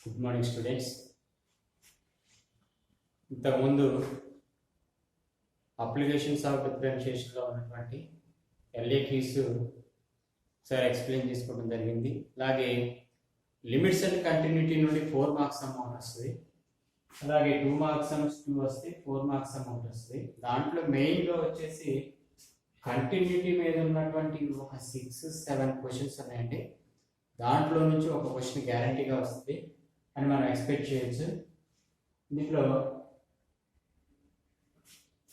Good morning students. ఇంతకుముందు applications of డిఫరెన్షియేషన్లో ఉన్నటువంటి LAQs sir explain చేసుకోవడం జరిగింది. అలాగే లిమిట్స్ అండ్ కంటిన్యూటీ నుండి 4 మార్క్స్ అమౌంట్ వస్తుంది. అలాగే 2 మార్క్స్ 2 వస్తే 4 మార్క్స్ అమౌంట్ వస్తుంది. దాంట్లో మెయిన్గా వచ్చేసి కంటిన్యూటీ మీద ఉన్నటువంటి ఒక 6-7 క్వశ్చన్స్ ఉన్నాయండి. దాంట్లో నుంచి ఒక క్వశ్చన్ గ్యారంటీగా వస్తుంది అని మనం ఎక్స్పెక్ట్ చేయొచ్చు. దీంట్లో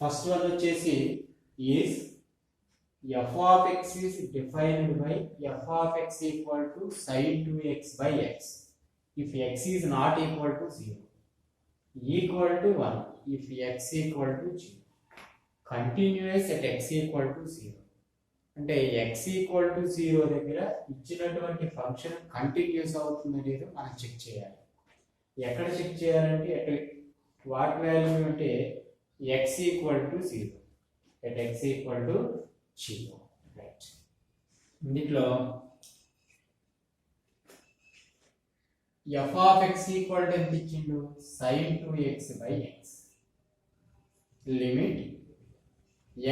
ఫస్ట్ వన్ వచ్చేసి is f of x is defined by f of x equal to sin 2x by x if x is not equal to 0 equal to 1 if x equal to 0 continuous at x equal to 0. అంటే x equal to 0 దగ్గర ఇచ్చినటువంటి function continuous అవుతుందో లేదో మనం check చేయాలి. ఎక్కడ check చేయాలంటే what value అంటే x equal to 0 at x equal to 0. Right. దీంట్లో f of x equal to ఎంత ఇచ్చిండు? sin 2x by x limit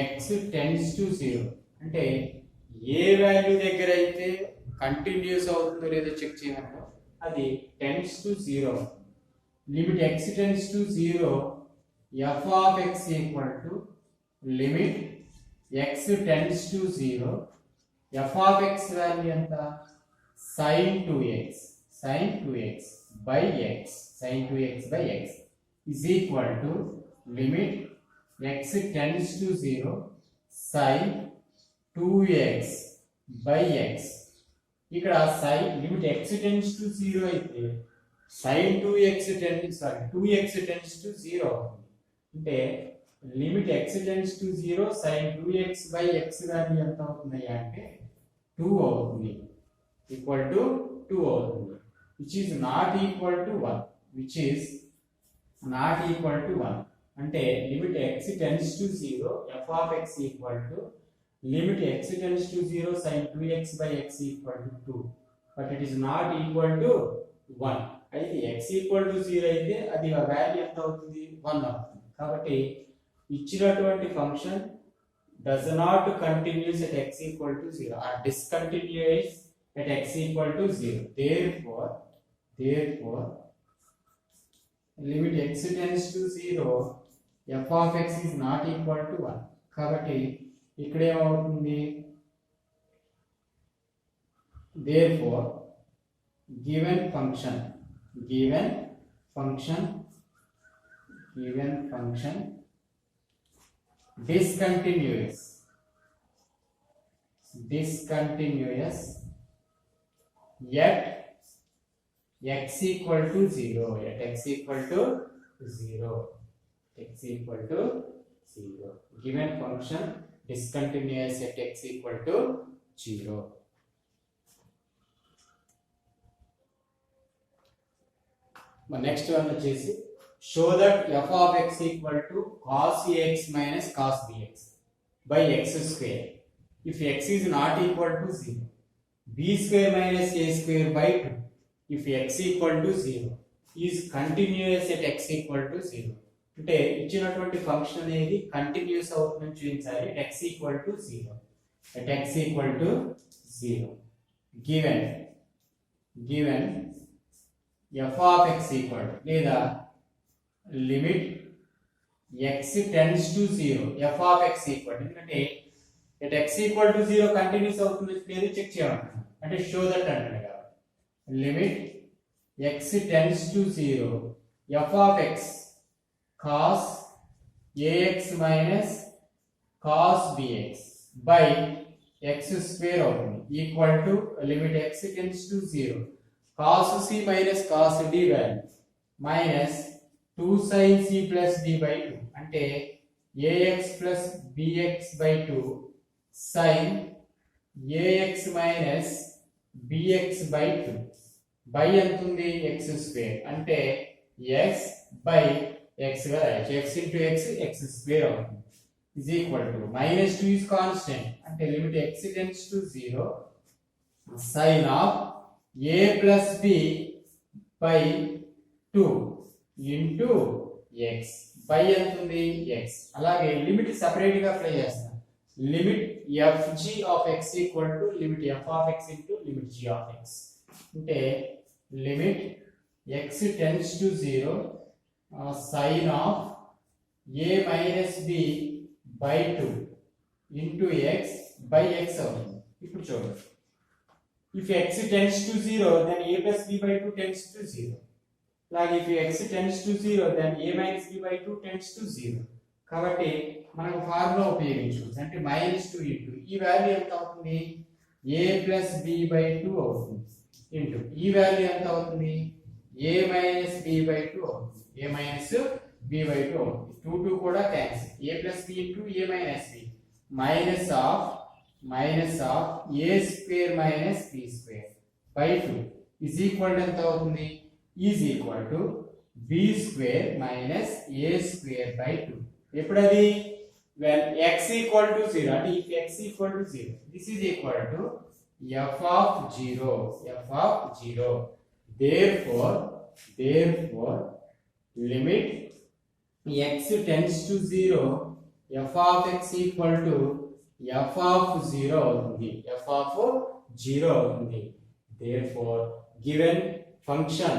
x tends to 0 అంటే ఏ వాల్యూ దగ్గర అయితే కంటిన్యూస్ అవుతుందో లేదో చెక్ చేయమన్నాం, అది tends to 0. Limit x tends to 0 f of x equal to limit x tends to 0 f of x value ఎంత? sin 2x by x sin 2x by x is equal to limit x tends to 0 sin 2x by x. ఇక్కడ sin limit x tends to 0 అయితే sin 2x tends to 0 అంటే limit x tends to 0 sin 2x by x value ఎంత అవుతుంది అంటే 2 అవుతుంది, equal to 2 అవుతుంది, which is not equal to 1 అంటే limit x tends to 0 f of x equal to limit x tends to 0 sin 2x by x equal to 2 but it is not equal to 1. అయితే x equal to 0 అయితే అది ఆ value ఎంత అవుతుంది? 1 అవుతుంది. కాబట్టి ఇచ్చినటువంటి function does not continuous at x equal to 0 or discontinuous at x equal to 0. Therefore limit x tends to 0 f of x is not equal to 1. కాబట్టి ఇక్కడ ఏమవుతుంది? Therefore given function discontinuous at x equal to 0 given function discontinuous at x equal to 0. Next one వచ్చేసి show that f of x equal to cos ax minus cos bx by x square if x is not equal to 0 b square minus a square by 2 if x equal to 0 is continuous at x equal to 0. అంటే ఇచ్చినటువంటి function అనేది continuous అవుతుందని చూపించాలి at x equal to 0 given f of x equal to లేదా limit x tends to 0 f of x equal to ఎందుకంటే at x equal to 0 continuous అవుతుంది లేదు check చేయాలంటున్నాం అంటే షో దట్ అంటాడు కాబట్టి limit x tends to 0 f of x cos ax minus cos bx by x square అవుతుంది equal to limit x tends to 0 cos c minus cos d value minus 2 sin c plus d by 2 అంటే ax plus bx by 2 sin ax minus bx by 2 by ఎంత ఉంది? x square అంటే x by x గా రాయొచ్చు, x into x square అవుతుంది is equal to minus 2 is constant అంటే limit x tends to 0 sin of a plus b by 2 into x by ఎంత ఉంది ఎక్స్. అలాగే లిమిట్ సెపరేట్ గా అప్లై చేస్తాం. Limit f g of x equal to limit f of x into limit g of x. అంటే limit x tends to 0 sine of a minus b by 2 into x by x అవుతుంది. ఇప్పుడు చూడండి, if x tends to 0 then a plus b by 2 tends to 0. Like if x tends to 0 then a minus b by 2 tends to 0. కాబట్టి మనకు formula ఉపయోగించవచ్చు. అంటే -2 into ఈ value ఎంత అవుతుంది a plus b by 2 అవుతుంది ఇంటూ ఈ value ఎంత అవుతుంది a minus b by 2 అవుతుంది. a minus b by 2 అవుతుంది. 2 2 కూడా cancel. a plus b into a minus b minus of a square minus b square by 2 is equal to ఎంత అవుతుంది is equal to b square minus a square by 2. ఎప్పుడది when x equal to 0 అంటే if x equal to 0 this is equal to f of 0. therefore limit x tends to 0 f of x equal to f of 0 అవుతుంది. f of 0 అవుతుంది. therefore given function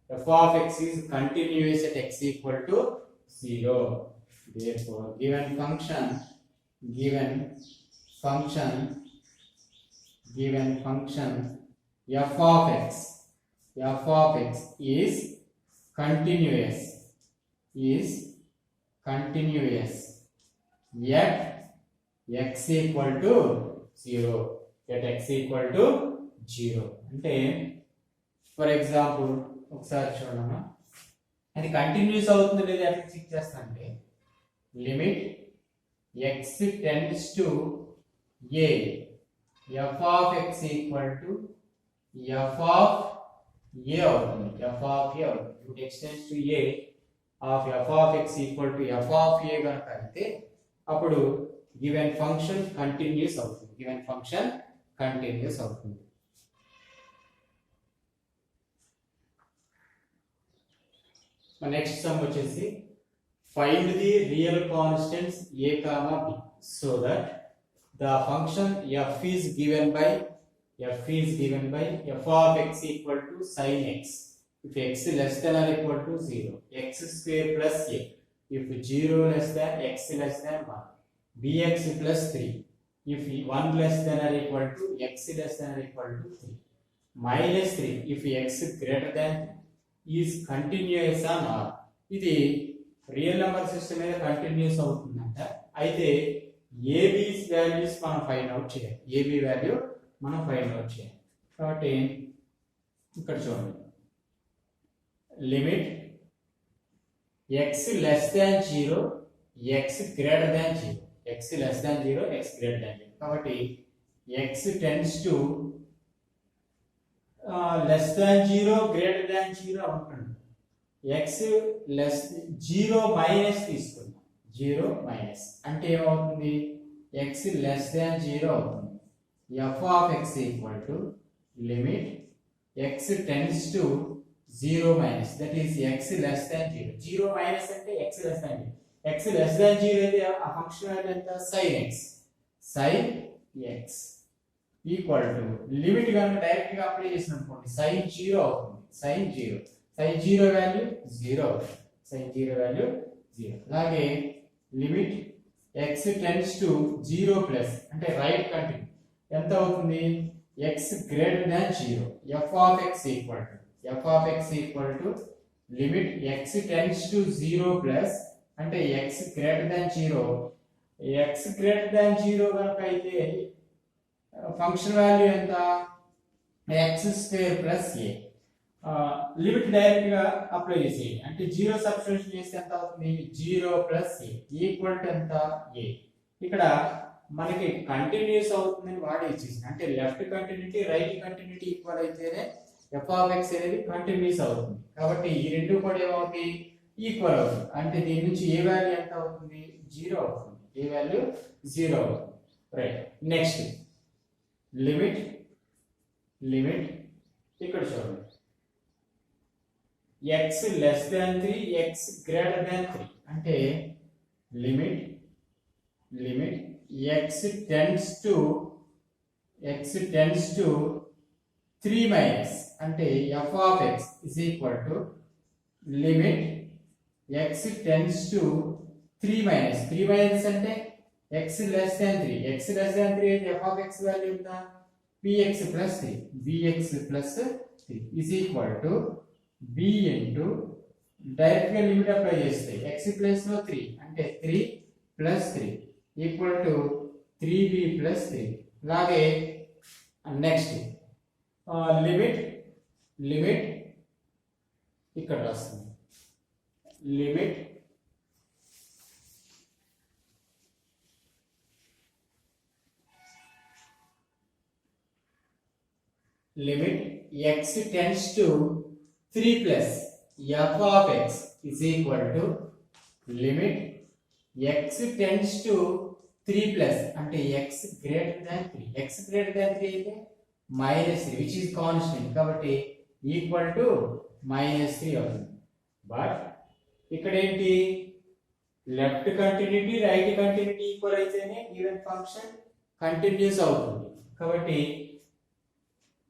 f of x is continuous at x equal to 0. therefore given function f of x is continuous yet x equal to 0. అంటే for example ఒకసారి చూడమ్మా, అది continuous అవుతుంది లేదా ఎట్లా check చేస్తా అంటే limit x tends to a f of x equal to f of a అవుతుంది. f of a అవుతుంది. Limit x tends to a of f of x equal to f of a కనుక అయితే అప్పుడు given function continuous అవుతుంది. Next some వచ్చేసి find the real constants a, b so that the function f is given by f of x equal to sin x if x less than or equal to 0, x square plus a if 0 less than x less than 1, bx plus 3 if 1 less than or equal to x less than or equal to 3, minus 3 if x greater than is continuous or not. ఇది real number system మీద continuous అవుతుందంట. అయితే AB values మనం find out చేయాలి. కాబట్టి ఇక్కడ చూడండి, limit x less than 0 x greater than 0, x less than 0 x greater than 0. కాబట్టి x tends to less than 0 greater than 0 అవుతుంది. x less 0 మైనస్ తీసుకుందాం. 0 మైనస్ అంటే ఏమవుతుంది x less than 0 అవుతుంది. f of x equal to limit x tends to 0 minus that is x less than 0. 0 minus అంటే x less than 0. x less than 0 అయితే ఆ function value ఎంత sin x equal to limit కనుక direct గా apply చేసిన అనుకోండి sin 0 అవుతుంది. sin 0 value 0 అవుతుంది. అలాగే limit x tends to 0 plus అంటే రైట్ కంటిన్యూ ఎంత అవుతుంది x greater than 0, f of x equal to limit x tends to 0 plus అంటే x greater than 0 కనుక అయితే ఫంక్షన్ వాల్యూ ఎంత x square plus a. Limit direct గా apply చేసేయండి. అంటే 0 సబ్స్టిట్యూషన్ చేస్తే ఎంత అవుతుంది 0 ప్లస్ a ఈక్వల్ టు ఎంత a. ఇక్కడ మనకి కంటిన్యూస్ అవుతుందని వాడే ఇచ్చేసి అంటే left continuity right continuity equal అయితేనే f of x అనేది కంటిన్యూస్ అవుతుంది. కాబట్టి ఈ రెండు కూడా ఏమవుతాయి ఈక్వల్ అవుతుంది. అంటే దీని నుంచి ఏ వాల్యూ ఎంత అవుతుంది 0 అవుతుంది. ఏ వాల్యూ 0 అవుతుంది. రైట్. నెక్స్ట్ లిమిట్ ఇక్కడ చూడండి, x less than 3 x greater than 3 అంటే limit x tends to 3 minus అంటే f of x is equal to limit x tends to 3 minus అంటే x less than 3 అయితే f of x వాల్యూ ఎంత bx plus 3 is equal to b into direct గా limit apply చేస్తే x plus లో 3 అంటే 3 plus 3 equal to 3b plus 3 అలాగే next limit ఇక్కడ రాస్తుంది limit x tends to 3 plus f of x is equal to limit x tends to 3 plus అంటే x greater than 3 అయితే minus 3 which is constant కాబట్టి equal to minus 3 అవుతుంది but ఇక్కడ ఏంటి left continuity right continuity equal అయితేనే given function continuous అవుతుంది కాబట్టి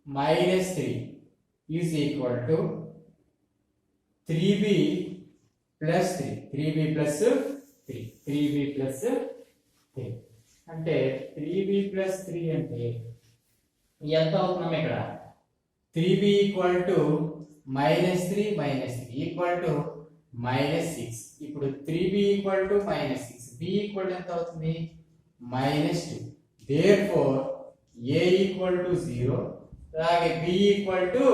minus 3 is equal to 3b plus 3 అంటే 3b plus 3 అంటే ఎంత అవుతున్నాం ఇక్కడ 3b equal to minus 3 equal to minus 6 ఇప్పుడు 3b equal to minus 6 b equal to ఎంత అవుతుంది minus 2 therefore a equal to 0 అలాగే b equal to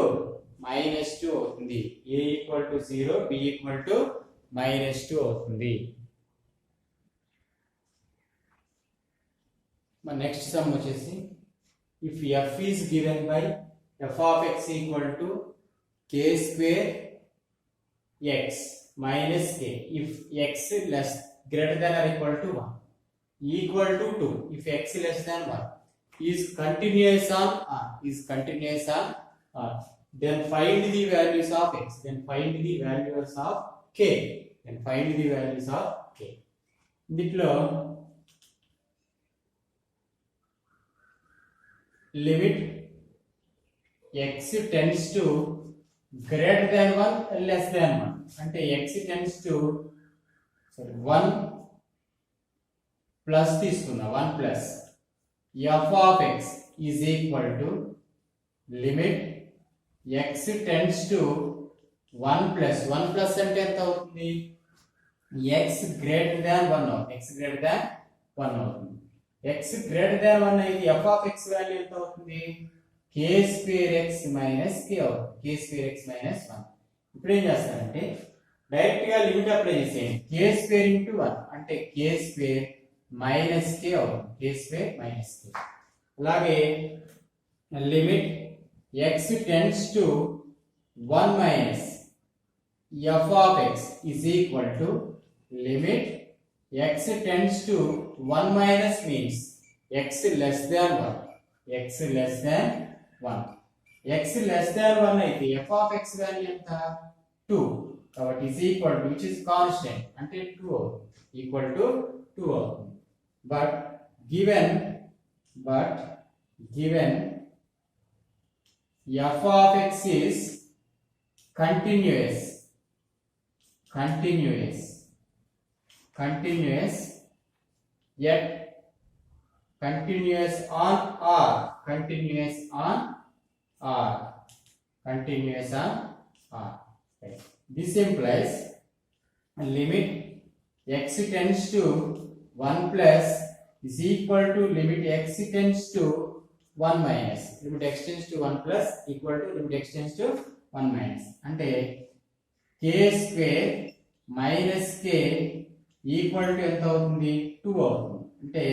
minus 2 అవుతుంది a equal to 0 b equal to minus 2 అవుతుంది మన నెక్స్ట్ సమ్ వచ్చేసి if f is given by f of x equal to k square x minus k if x less greater than or equal to 1 equal to 2 if x less than 1 is continuous on R then find the values of x దీంట్లో limit x tends to greater than 1 less than 1 అంటే x tends to 1 plus తీసుకున్నా 1 plus f of x is equal to limit x tends to 1 plus అంటే ఎంత అవుతుంది x greater than 1 అవుతుంది x greater than 1 అయితే f of x value ఎంత అవుతుంది k square x minus k అవుతుంది k square x minus 1 ఇప్పుడు ఏం చేస్తానంటే డైరెక్ట్ గా లిమిట్ అప్లై చేసేయండి k square into 1 అంటే k square minus k అవుతుంది k square minus k అలాగే limit x tends to 1 minus f of x is equal to limit x tends to 1 minus means x less than 1 x less than 1 అయితే f of x value ఎంత 2 కాబట్టి is equal to which is constant అంటే 2 అవుతుంది equal to 2 అవుతుంది but given f of x is continuous yet continuous on R right. This implies limit x tends to 1 plus is equal to limit x tends to 1 minus limit x tends to 1 plus equal to limit x tends to 1 minus అంటే k square minus k equal to ఎంత అవుతుంది 2 అవుతుంది అంటే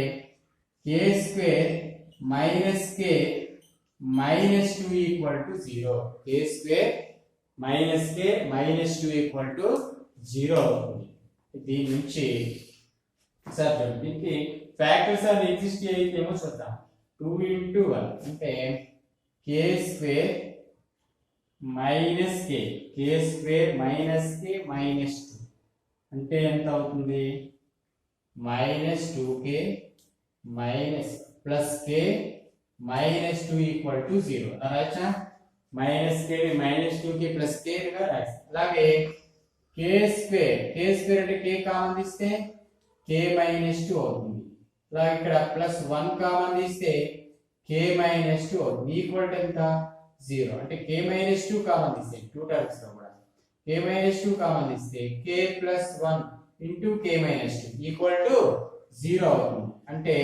k square minus k minus 2 equal to 0 k square minus k minus 2 equal to 0 అవుతుంది దీని నుంచి sir దీనికి factors అని ఎగ్జిస్ట్ అయితేమో చూద్దాం 2 into 1 అంటే k square minus k, k square minus k minus 2 అంటే ఎంత అవుతుంది? Minus 2k minus plus k minus 2 equal to 0 రాయచ్చా? Minus k minus 2k plus k గా రాయచ్చు. అలాగే కే స్క్వేర్ అంటే కే కామన్ తీస్తే కే మైనస్ 2 అవుతుంది. అలాగే ఇక్కడ ప్లస్ 1 కామన్ తీస్తే కే మైనస్ 2 అవుతుంది. ఈక్వల్ టు ఎంత? 0 అంటే కే మైనస్ 2 కామన్ తీస్తే 2 టర్మ్స్ లో కూడా కే మైనస్ 2 కామన్ తీస్తే k plus 1 into k minus 2 equal to 0 అవుతుంది. అంటే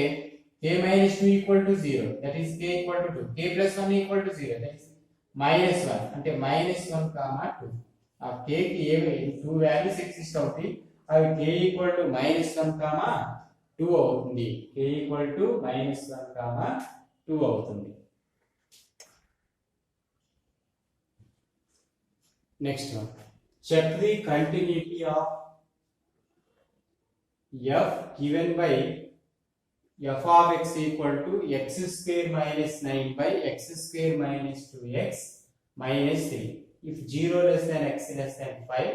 k minus 2 equal to 0 that is k equal to 2, k plus 1 equal to 0 that is minus 1 అంటే minus 1 comma 2. ఆ కే కి ఏవి 2 వాల్యూస్ ఎగ్జిస్ట్ అవుతాయి. అవి k equal to minus 1 comma 2 అవుతుంది. K equal to minus 1 comma 2 అవుతుంది. Next one, check the continuity of f given by f of x equal to x square minus 9 by x square minus 2x minus 3 if 0 less than x less than 5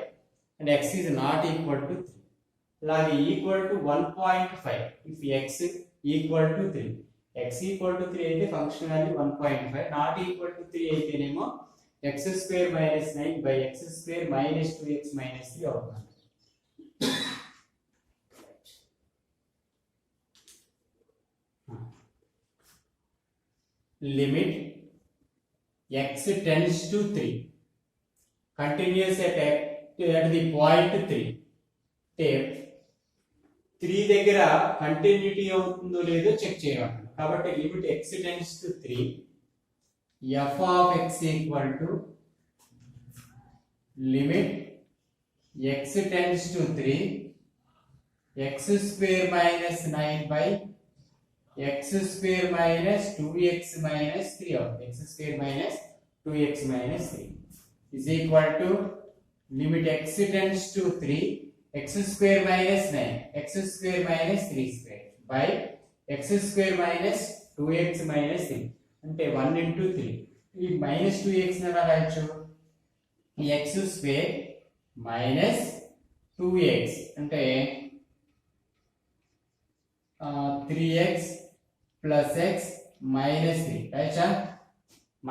and x is not equal to 3. అలాగే equal to 1.5 if x equal to 3. x equal to 3 అయితే function value 1.5, not equal to 3 అయితేనేమో x square minus 9 by x square minus 2x minus 3 అవుతుంది. limit x tends to 3 continuous at the point 3 3 దగ్గర continuity అవుతుందో లేదో check చేయాలి. కాబట్టి limit x tends to 3 f of x equal to limit x tends to 3 x square minus 9 by x square minus 2x minus 3 of x square minus 2x minus 3 is equal to limit x tends to 3 x square minus 9 x square minus 3 square by x square minus 2x minus 3 అంటే 1 into 3 ఈ minus 2x ని ఎలా రాయొచ్చు? x square minus 2x అంటే 3x plus x minus 3 రాయచ్చా?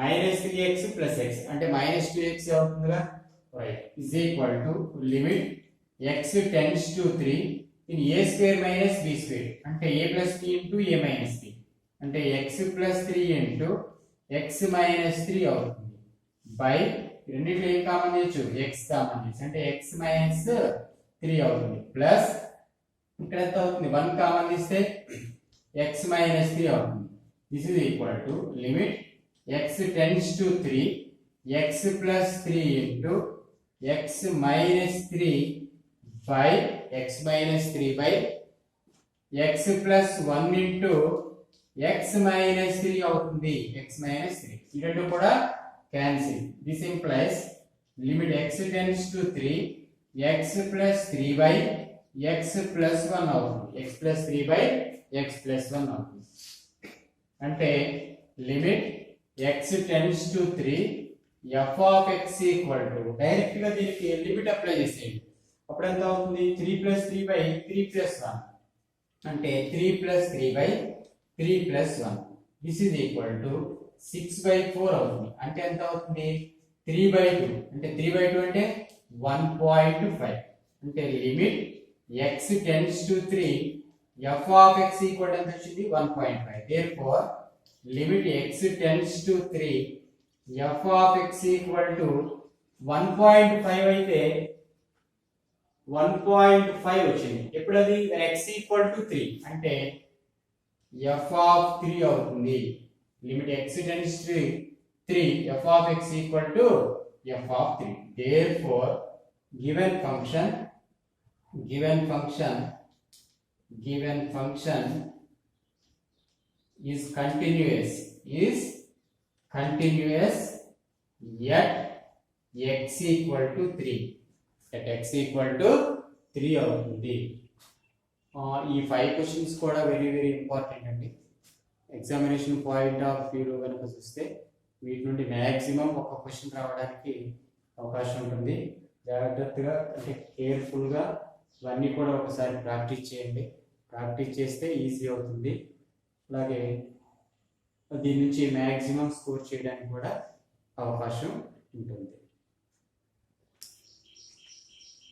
minus 3x plus x అంటే minus 2x అవుతుందిగా, right, is equal to limit x tends to 3 in a square minus b square అంటే a plus b into a minus b అంటే x plus 3 into x minus 3 అవుతుంది. By రెండిట్లో ఏం common చేయొచ్చు? x common చేయొచ్చు అంటే x minus 3 అవుతుంది. Plus ఇక్కడ ఎంత అవుతుంది? 1 కామన్ తీస్తే x minus 3 అవుతుంది. This is equal to limit x tends to 3 x plus 3 into x minus 3 by x minus 3 by x plus 1 into x minus 3 అవుతుంది. x minus 3 ఈ రెండు కూడా cancel. This implies limit x tends to 3 x plus 3 by x plus 1 అవుతుంది. x plus 3 by x plus 1 అవుతుంది. అంటే limit x tends to 3 f of x equal to direct గా దీనికి limit apply చేసేయండి. అప్పుడు ఎంత అవుతుంది? 3 plus 3 by 3 plus 1 అంటే 3 plus 3 by 3 plus 1 this is equal to 6 by 4 అవుతుంది. అంటే ఎంత అవుతుంది? 3 by 2 అంటే 3 by 2 అంటే 1.5 అంటే limit x tends to 3 f of x equal ఎంత వచ్చింది? 1.5. therefore limit x tends to 3 f of x equal to 1.5 అయితే 1.5 వచ్చింది. ఎప్పుడది? x equal to 3 అంటే f of 3 అవుతుంది. Limit x tends to 3 f of x equal to f of 3. therefore given function is continuous at x equal to 3 at x equal to 3 అవుతుంది. ఈ 5 questions కూడా very very important అండి. Examination point of వ్యూలో కనుక చూస్తే వీటి నుండి maximum ఒక క్వశ్చన్ రావడానికి అవకాశం ఉంటుంది. జాగ్రత్తగా అంటే కేర్ఫుల్గా ఇవన్నీ కూడా ఒకసారి ప్రాక్టీస్ చేయండి. ప్రాక్టీస్ చేస్తే ఈజీ అవుతుంది. అలాగే దీని నుంచి మ్యాక్సిమం స్కోర్ చేయడానికి కూడా అవకాశం ఉంటుంది.